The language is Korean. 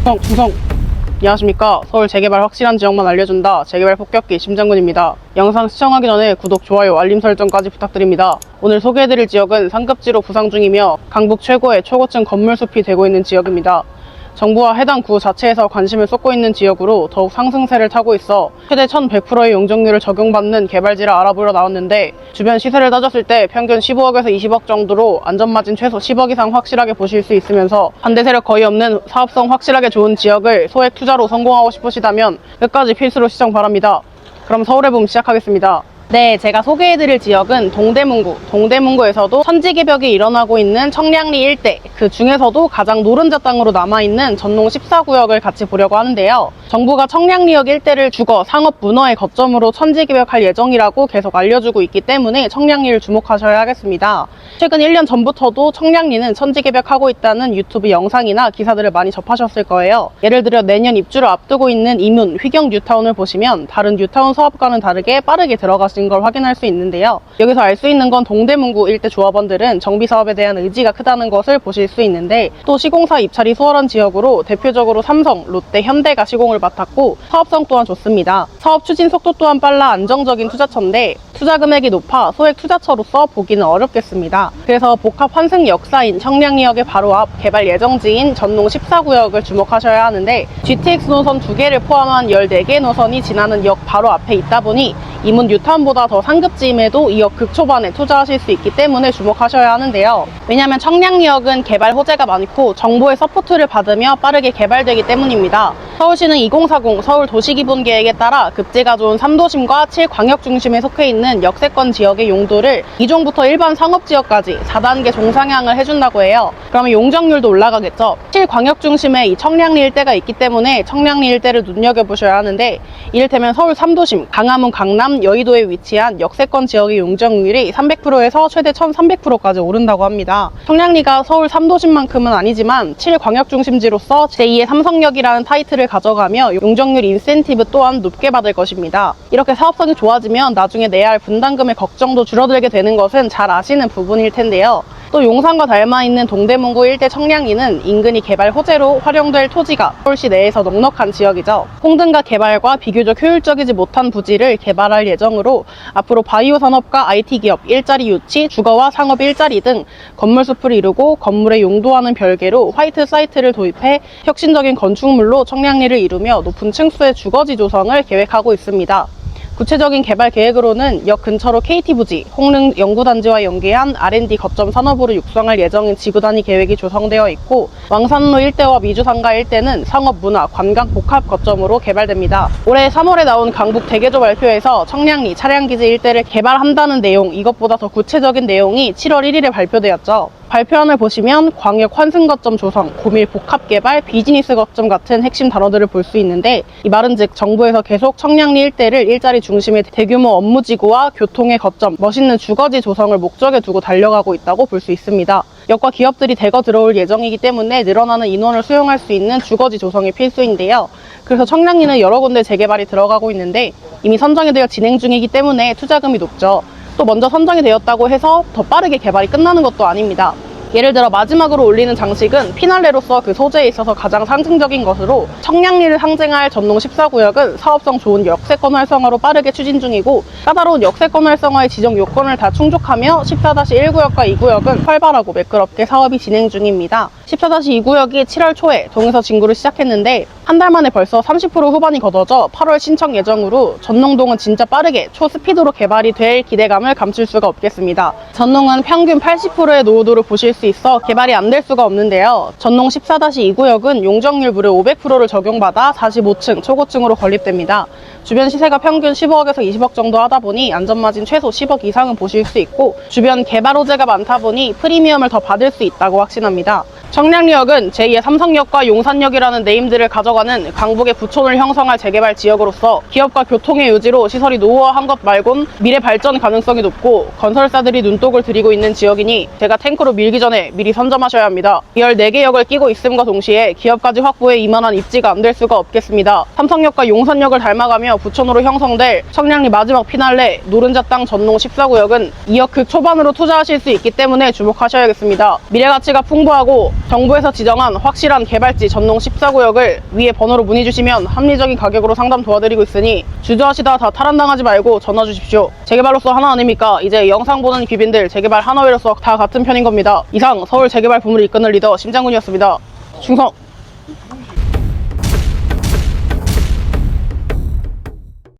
충성! 안녕하십니까. 서울 재개발 확실한 지역만 알려준다. 재개발 폭격기 심장군입니다. 영상 시청하기 전에 구독, 좋아요, 알림 설정까지 부탁드립니다. 오늘 소개해드릴 지역은 상급지로 부상 중이며 강북 최고의 초고층 건물숲이 되고 있는 지역입니다. 정부와 해당 구 자체에서 관심을 쏟고 있는 지역으로 더욱 상승세를 타고 있어 최대 1100%의 용적률을 적용받는 개발지를 알아보러 나왔는데, 주변 시세를 따졌을 때 평균 15억에서 20억 정도로 안전마진 최소 10억 이상 확실하게 보실 수 있으면서 반대 세력 거의 없는 사업성 확실하게 좋은 지역을 소액 투자로 성공하고 싶으시다면 끝까지 필수로 시청 바랍니다. 그럼 서울의 붐 시작하겠습니다. 네, 제가 소개해드릴 지역은 동대문구. 동대문구에서도 천지개벽이 일어나고 있는 청량리 일대, 그 중에서도 가장 노른자 땅으로 남아있는 전농 14구역을 같이 보려고 하는데요. 정부가 청량리역 일대를 주거, 상업, 문화의 거점으로 천지개벽할 예정이라고 계속 알려주고 있기 때문에 청량리를 주목하셔야 하겠습니다. 최근 1년 전부터도 청량리는 천지개벽하고 있다는 유튜브 영상이나 기사들을 많이 접하셨을 거예요. 예를 들어 내년 입주를 앞두고 있는 이문, 휘경 뉴타운을 보시면 다른 뉴타운 사업과는 다르게 빠르게 들어가신 걸 확인할 수 있는데요. 여기서 알 수 있는 건 동대문구 일대 조합원들은 정비사업에 대한 의지가 크다는 것을 보실 수 있는데, 또 시공사 입찰이 수월한 지역으로 대표적으로 삼성, 롯데, 현대가 시공을 맡았고 사업성 또한 좋습니다. 사업 추진 속도 또한 빨라 안정적인 투자처인데 투자 금액이 높아 소액 투자처로서 보기는 어렵겠습니다. 그래서 복합 환승 역사인 청량리역의 바로 앞 개발 예정지인 전농 14구역을 주목하셔야 하는데, GTX 노선 2개를 포함한 14개 노선이 지나는 역 바로 앞에 있다 보니 이문 뉴타운보다 더 상급지임에도 이 역 극초반에 투자하실 수 있기 때문에 주목하셔야 하는데요. 왜냐하면 청량리역은 개발 호재가 많고 정부의 서포트를 받으며 빠르게 개발되기 때문입니다. 서울시는 2040 서울도시기본계획에 따라 급제가 좋은 3도심과 7광역중심에 속해 있는 역세권 지역의 용도를 2종부터 일반 상업지역까지 4단계 종상향을 해준다고 해요. 그러면 용적률도 올라가겠죠. 7광역중심에 이 청량리 일대가 있기 때문에 청량리 일대를 눈여겨보셔야 하는데, 이를테면 서울 3도심, 강화문, 강남, 여의도에 위치한 역세권 지역의 용적률이 300%에서 최대 1300%까지 오른다고 합니다. 청량리가 서울 3도심만큼은 아니지만 7광역중심지로서 제2의 삼성역이라는 타이틀을 가져가며 용적률 인센티브 또한 높게 받을 것입니다. 이렇게 사업성이 좋아지면 나중에 내야 할 분담금의 걱정도 줄어들게 되는 것은 잘 아시는 부분일 텐데요. 또 용산과 닮아있는 동대문구 일대 청량리는 인근이 개발 호재로 활용될 토지가 서울시 내에서 넉넉한 지역이죠. 홍등가 개발과 비교적 효율적이지 못한 부지를 개발할 예정으로 앞으로 바이오 산업과 IT 기업, 일자리 유치, 주거와 상업 일자리 등 건물 숲을 이루고 건물의 용도와는 별개로 화이트 사이트를 도입해 혁신적인 건축물로 청량리를 이루며 높은 층수의 주거지 조성을 계획하고 있습니다. 구체적인 개발 계획으로는 역 근처로 KT부지, 홍릉 연구단지와 연계한 R&D 거점 산업으로 육성할 예정인 지구단위 계획이 조성되어 있고, 왕산로 일대와 미주상가 일대는 상업, 문화, 관광 복합 거점으로 개발됩니다. 올해 3월에 나온 강북 대개조 발표에서 청량리 차량기지 일대를 개발한다는 내용, 이것보다 더 구체적인 내용이 7월 1일에 발표되었죠. 발표안을 보시면 광역 환승거점 조성, 고밀 복합개발, 비즈니스 거점 같은 핵심 단어들을 볼 수 있는데, 이 말은즉 정부에서 계속 청량리 일대를 일자리 중심의 대규모 업무지구와 교통의 거점, 멋있는 주거지 조성을 목적에 두고 달려가고 있다고 볼 수 있습니다. 역과 기업들이 대거 들어올 예정이기 때문에 늘어나는 인원을 수용할 수 있는 주거지 조성이 필수인데요. 그래서 청량리는 여러 군데 재개발이 들어가고 있는데 이미 선정이 되어 진행 중이기 때문에 투자금이 높죠. 또 먼저 선정이 되었다고 해서 더 빠르게 개발이 끝나는 것도 아닙니다. 예를 들어 마지막으로 올리는 장식은 피날레로서 그 소재에 있어서 가장 상징적인 것으로, 청량리를 상징할 전농 14구역은 사업성 좋은 역세권 활성화로 빠르게 추진 중이고, 까다로운 역세권 활성화의 지정 요건을 다 충족하며 14-1구역과 2구역은 활발하고 매끄럽게 사업이 진행 중입니다. 14-2구역이 7월 초에 동에서 진구를 시작했는데 한 달 만에 벌써 30% 후반이 걷어져 8월 신청 예정으로 전농동은 진짜 빠르게 초스피드로 개발이 될 기대감을 감출 수가 없겠습니다. 전농은 평균 80%의 노후도를 보실 수 있어 개발이 안 될 수가 없는데요. 전농 14-2구역은 용적률 무려 500%를 적용받아 45층, 초고층으로 건립됩니다. 주변 시세가 평균 15억에서 20억 정도 하다 보니 안전마진 최소 10억 이상은 보실 수 있고, 주변 개발 호재가 많다 보니 프리미엄을 더 받을 수 있다고 확신합니다. 청량리역은 제2의 삼성역과 용산역이라는 네임들을 가져가는 강북의 부촌을 형성할 재개발 지역으로서 기업과 교통의 요지로 시설이 노후화한 것 말곤 미래 발전 가능성이 높고 건설사들이 눈독을 들이고 있는 지역이니 제가 탱크로 밀기 전에 미리 선점하셔야 합니다. 14개 역을 끼고 있음과 동시에 기업까지 확보해 이만한 입지가 안 될 수가 없겠습니다. 삼성역과 용산역을 닮아가며 부촌으로 형성될 청량리 마지막 피날레 노른자 땅 전농 14구역은 2억 극 초반으로 투자하실 수 있기 때문에 주목하셔야겠습니다. 미래 가치가 풍부하고 정부에서 지정한 확실한 개발지 전농 14구역을 위에 번호로 문의 주시면 합리적인 가격으로 상담 도와드리고 있으니 주저하시다 다 탈환당하지 말고 전화 주십시오. 재개발로서 하나 아닙니까? 이제 영상 보는 귀빈들 재개발 하나회로서 다 같은 편인 겁니다. 이상 서울 재개발 부문을 이끄는 리더 심장군이었습니다. 충성!